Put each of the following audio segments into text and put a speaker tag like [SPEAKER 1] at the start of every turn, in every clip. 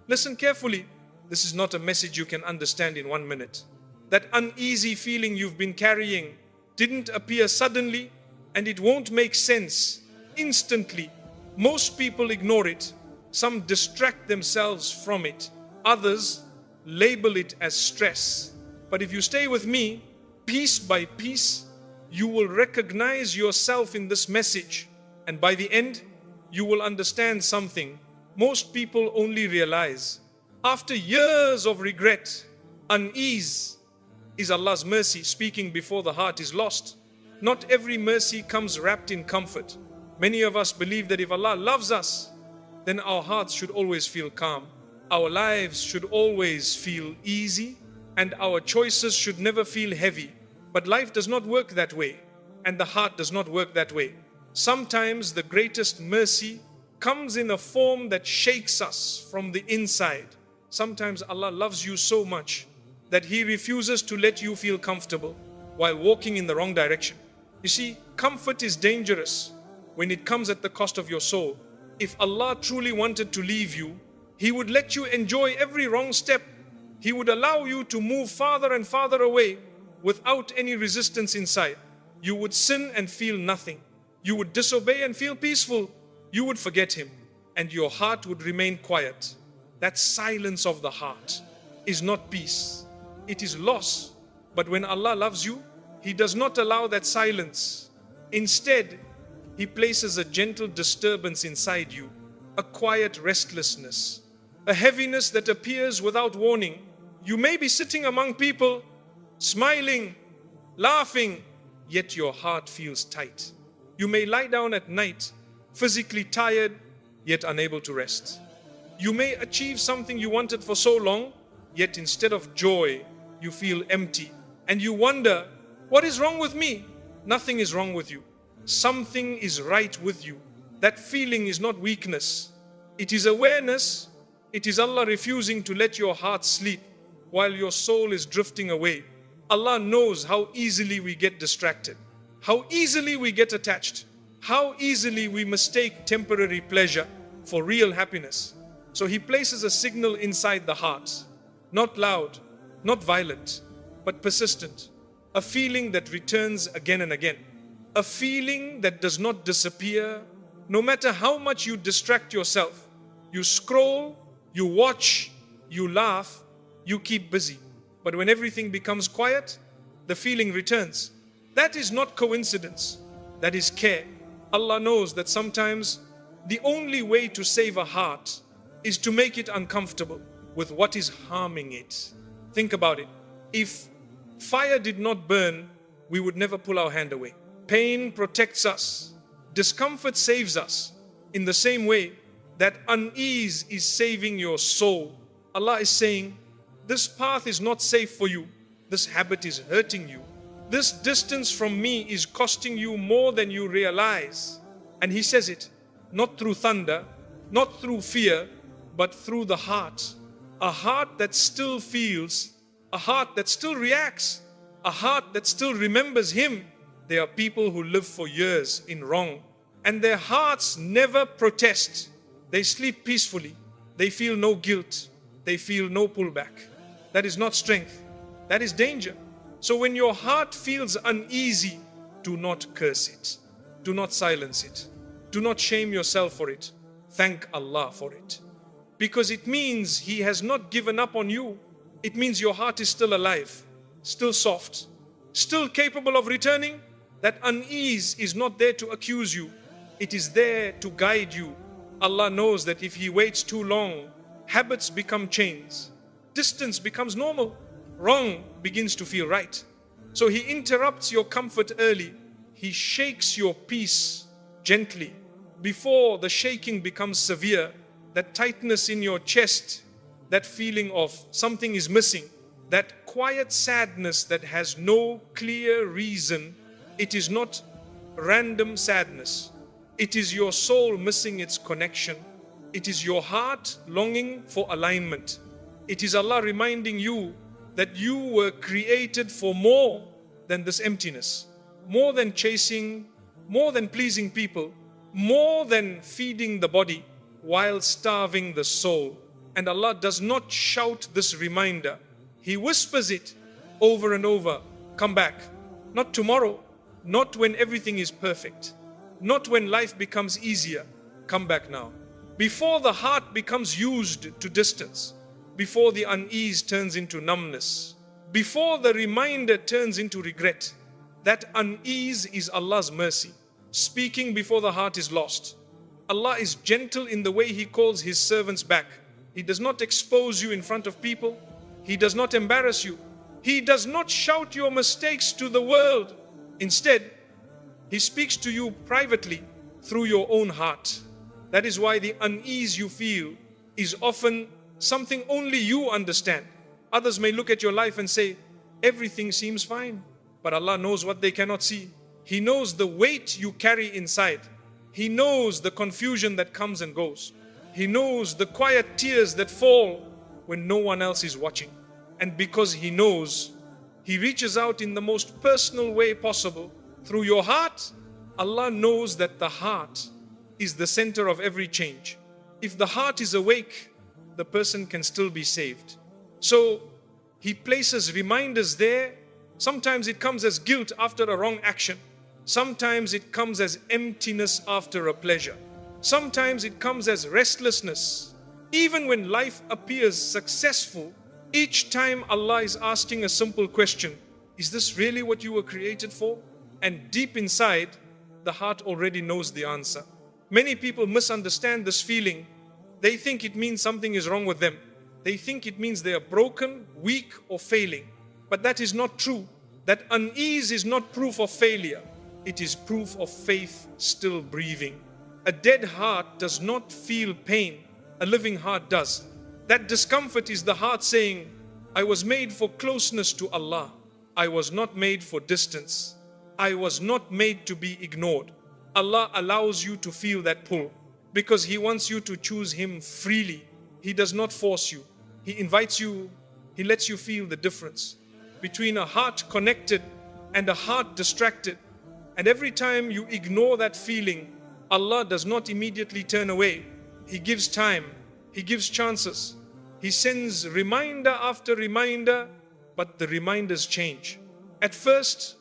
[SPEAKER 1] Listen carefully. This is not a message you can understand in 1 minute. That uneasy feeling you've been carrying didn't appear suddenly, and it won't make sense instantly. Most people ignore it. Some distract themselves from it. Others label it as stress. But if you stay with me, piece by piece, you will recognize yourself in this message. And by the end, you will understand something most people only realize. After years of regret, unease is Allah's mercy speaking before the heart is lost. Not every mercy comes wrapped in comfort. Many of us believe that if Allah loves us, then our hearts should always feel calm. Our lives should always feel easy, and our choices should never feel heavy. But life does not work that way, and the heart does not work that way. Sometimes the greatest mercy comes in a form that shakes us from the inside. Sometimes Allah loves you so much that He refuses to let you feel comfortable while walking in the wrong direction. You see, comfort is dangerous when it comes at the cost of your soul. If Allah truly wanted to leave you, He would let you enjoy every wrong step. He would allow you to move farther and farther away without any resistance inside. You would sin and feel nothing. You would disobey and feel peaceful. You would forget Him, and your heart would remain quiet. That silence of the heart is not peace. It is loss. But when Allah loves you, He does not allow that silence. Instead, He places a gentle disturbance inside you, a quiet restlessness, a heaviness that appears without warning. You may be sitting among people, smiling, laughing, yet your heart feels tight. You may lie down at night, physically tired, yet unable to rest. You may achieve something you wanted for so long, yet instead of joy, you feel empty. And you wonder, what is wrong with me? Nothing is wrong with you. Something is right with you. That feeling is not weakness. It is awareness. It is Allah refusing to let your heart sleep while your soul is drifting away. Allah knows how easily we get distracted, how easily we get attached, how easily we mistake temporary pleasure for real happiness. So He places a signal inside the heart, not loud, not violent, but persistent. A feeling that returns again and again. A feeling that does not disappear no matter how much you distract yourself. You scroll, you watch, you laugh, you keep busy. But when everything becomes quiet, the feeling returns. That is not coincidence. That is care. Allah knows that sometimes the only way to save a heart is to make it uncomfortable with what is harming it. Think about it. If fire did not burn, we would never pull our hand away. Pain protects us. Discomfort saves us. In the same way that unease is saving your soul, Allah is saying, this path is not safe for you. This habit is hurting you. This distance from me is costing you more than you realize. And He says it, not through thunder, not through fear, but through the heart. A heart that still feels, a heart that still reacts, a heart that still remembers Him. There are people who live for years in wrong, and their hearts never protest. They sleep peacefully. They feel no guilt. They feel no pullback. That is not strength. That is danger. So when your heart feels uneasy, do not curse it. Do not silence it. Do not shame yourself for it. Thank Allah for it. Because it means He has not given up on you. It means your heart is still alive, still soft, still capable of returning. That unease is not there to accuse you. It is there to guide you. Allah knows that if He waits too long, habits become chains. Distance becomes normal. Wrong begins to feel right. So He interrupts your comfort early. He shakes your peace gently before the shaking becomes severe. That tightness in your chest, that feeling of something is missing, that quiet sadness that has no clear reason, it is not random sadness. It is your soul missing its connection. It is your heart longing for alignment. It is Allah reminding you that you were created for more than this emptiness, more than chasing, more than pleasing people, more than feeding the body while starving the soul. And Allah does not shout this reminder. He whispers it over and over. Come back. Not tomorrow. Not when everything is perfect. Not when life becomes easier. Come back now. Before the heart becomes used to distance. Before the unease turns into numbness. Before the reminder turns into regret. That unease is Allah's mercy. Speaking before the heart is lost. Allah is gentle in the way He calls His servants back. He does not expose you in front of people. He does not embarrass you. He does not shout your mistakes to the world. Instead, He speaks to you privately through your own heart. That is why the unease you feel is often something only you understand. Others may look at your life and say, everything seems fine. But Allah knows what they cannot see. He knows the weight you carry inside. He knows the confusion that comes and goes. He knows the quiet tears that fall when no one else is watching. And because He knows, He reaches out in the most personal way possible through your heart. Allah knows that the heart is the center of every change. If the heart is awake, the person can still be saved. So He places reminders there. Sometimes it comes as guilt after a wrong action. Sometimes it comes as emptiness after a pleasure. Sometimes it comes as restlessness. Even when life appears successful, each time Allah is asking a simple question, is this really what you were created for? And deep inside, the heart already knows the answer. Many people misunderstand this feeling. They think it means something is wrong with them. They think it means they are broken, weak, or failing. But that is not true. That unease is not proof of failure. It is proof of faith still breathing. A dead heart does not feel pain. A living heart does. That discomfort is the heart saying, I was made for closeness to Allah. I was not made for distance. I was not made to be ignored. Allah allows you to feel that pull because He wants you to choose Him freely. He does not force you. He invites you. He lets you feel the difference between a heart connected and a heart distracted. And every time you ignore that feeling, Allah does not immediately turn away. He gives time. He gives chances. He sends reminder after reminder, but the reminders change. At first,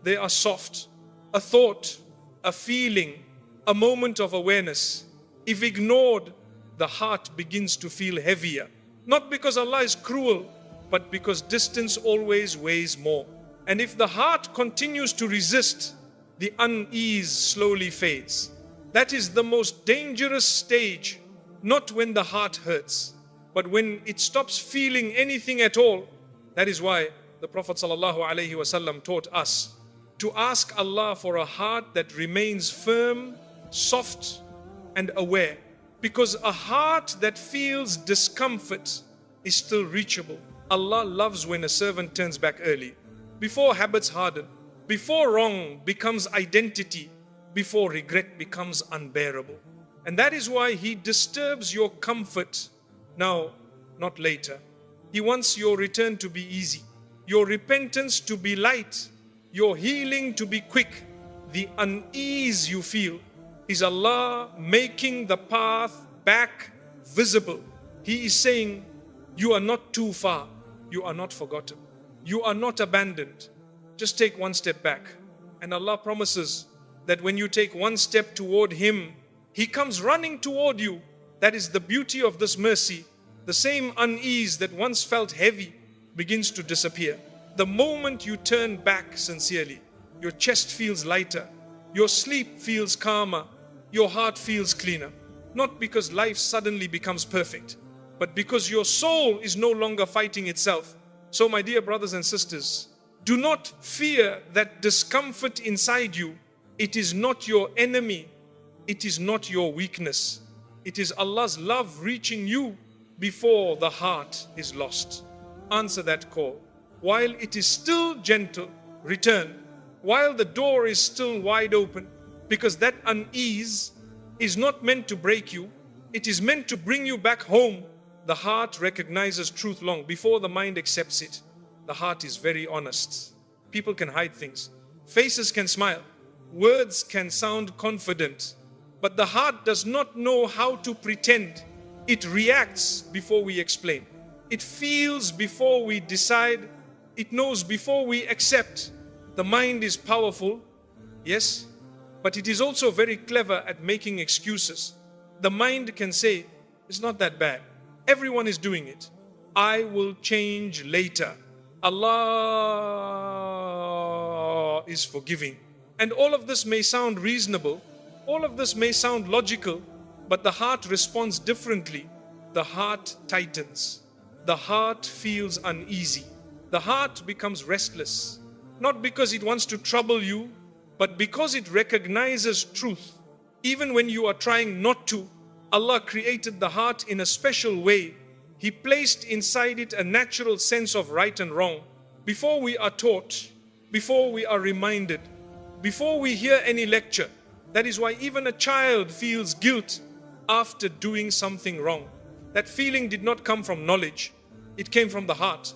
[SPEAKER 1] they are soft. A thought, a feeling, a moment of awareness. If ignored, the heart begins to feel heavier. Not because Allah is cruel, but because distance always weighs more. And if the heart continues to resist, the unease slowly fades. That is the most dangerous stage, not when the heart hurts, but when it stops feeling anything at all. That is why the Prophet ﷺ taught us to ask Allah for a heart that remains firm, soft, and aware. Because a heart that feels discomfort is still reachable. Allah loves when a servant turns back early, before habits harden, before wrong becomes identity, before regret becomes unbearable. And that is why He disturbs your comfort now, not later. He wants your return to be easy, your repentance to be light, your healing to be quick. The unease you feel is Allah making the path back visible. He is saying, you are not too far, you are not forgotten, you are not abandoned. Just take one step back. And Allah promises that when you take one step toward Him, He comes running toward you. That is the beauty of this mercy. The same unease that once felt heavy begins to disappear. The moment you turn back sincerely, your chest feels lighter, your sleep feels calmer, your heart feels cleaner. Not because life suddenly becomes perfect, but because your soul is no longer fighting itself. So my dear brothers and sisters, do not fear that discomfort inside you. It is not your enemy. It is not your weakness. It is Allah's love reaching you before the heart is lost. Answer that call. While it is still gentle, return. While the door is still wide open, because that unease is not meant to break you. It is meant to bring you back home. The heart recognizes truth long before the mind accepts it. The heart is very honest. People can hide things. Faces can smile. Words can sound confident. But the heart does not know how to pretend. It reacts before we explain. It feels before we decide. It knows before we accept. The mind is powerful, yes, but it is also very clever at making excuses. The mind can say, it's not that bad. Everyone is doing it. I will change later. Allah is forgiving. And all of this may sound reasonable. All of this may sound logical, but the heart responds differently. The heart tightens. The heart feels uneasy. The heart becomes restless. Not because it wants to trouble you, but because it recognizes truth. Even when you are trying not to, Allah created the heart in a special way. He placed inside it a natural sense of right and wrong. Before we are taught, before we are reminded, before we hear any lecture. That is why even a child feels guilt after doing something wrong. That feeling did not come from knowledge. It came from the heart.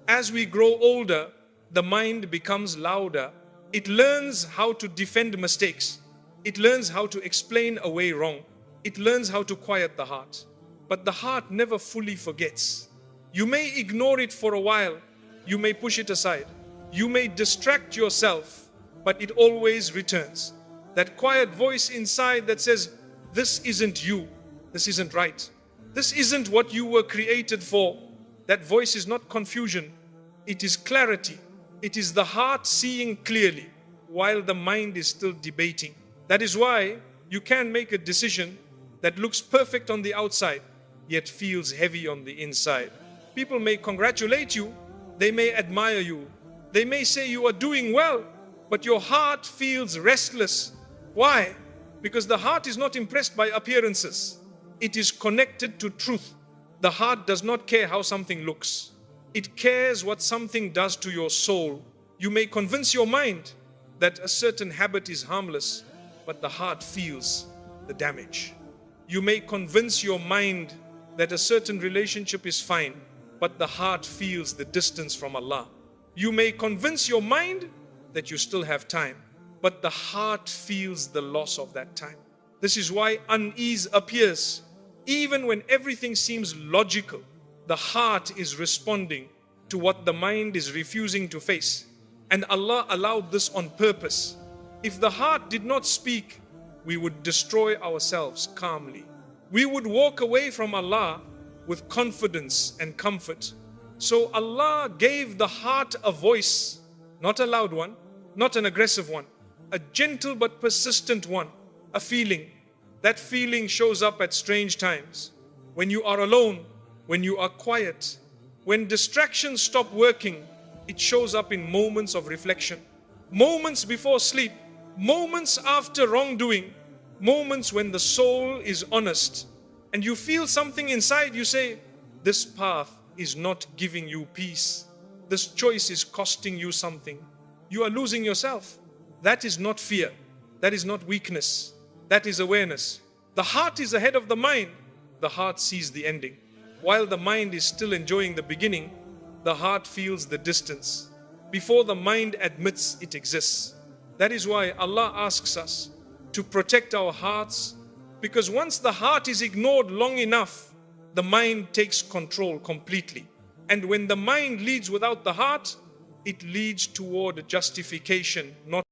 [SPEAKER 1] As we grow older, the mind becomes louder. It learns how to defend mistakes. It learns how to explain away wrong. It learns how to quiet the heart. But the heart never fully forgets. You may ignore it for a while. You may push it aside. You may distract yourself, but it always returns. That quiet voice inside that says, this isn't you. This isn't right. This isn't what you were created for. That voice is not confusion. It is clarity. It is the heart seeing clearly while the mind is still debating. That is why you can make a decision that looks perfect on the outside, yet feels heavy on the inside. People may congratulate you. They may admire you. They may say you are doing well, but your heart feels restless. Why? Because the heart is not impressed by appearances. It is connected to truth. The heart does not care how something looks. It cares what something does to your soul. You may convince your mind that a certain habit is harmless, but the heart feels the damage. You may convince your mind that a certain relationship is fine, but the heart feels the distance from Allah. You may convince your mind that you still have time, but the heart feels the loss of that time. This is why unease appears. Even when everything seems logical, the heart is responding to what the mind is refusing to face. And Allah allowed this on purpose. If the heart did not speak, we would destroy ourselves calmly. We would walk away from Allah with confidence and comfort. So Allah gave the heart a voice, not a loud one, not an aggressive one, a gentle but persistent one, a feeling. That feeling shows up at strange times. When you are alone, when you are quiet, when distractions stop working, it shows up in moments of reflection, moments before sleep, moments after wrongdoing, moments when the soul is honest and you feel something inside. You say, this path is not giving you peace. This choice is costing you something. You are losing yourself. That is not fear. That is not weakness. That is awareness. The heart is ahead of the mind. The heart sees the ending. While the mind is still enjoying the beginning, the heart feels the distance before the mind admits it exists. That is why Allah asks us to protect our hearts, because once the heart is ignored long enough, the mind takes control completely. And when the mind leads without the heart, it leads toward justification, not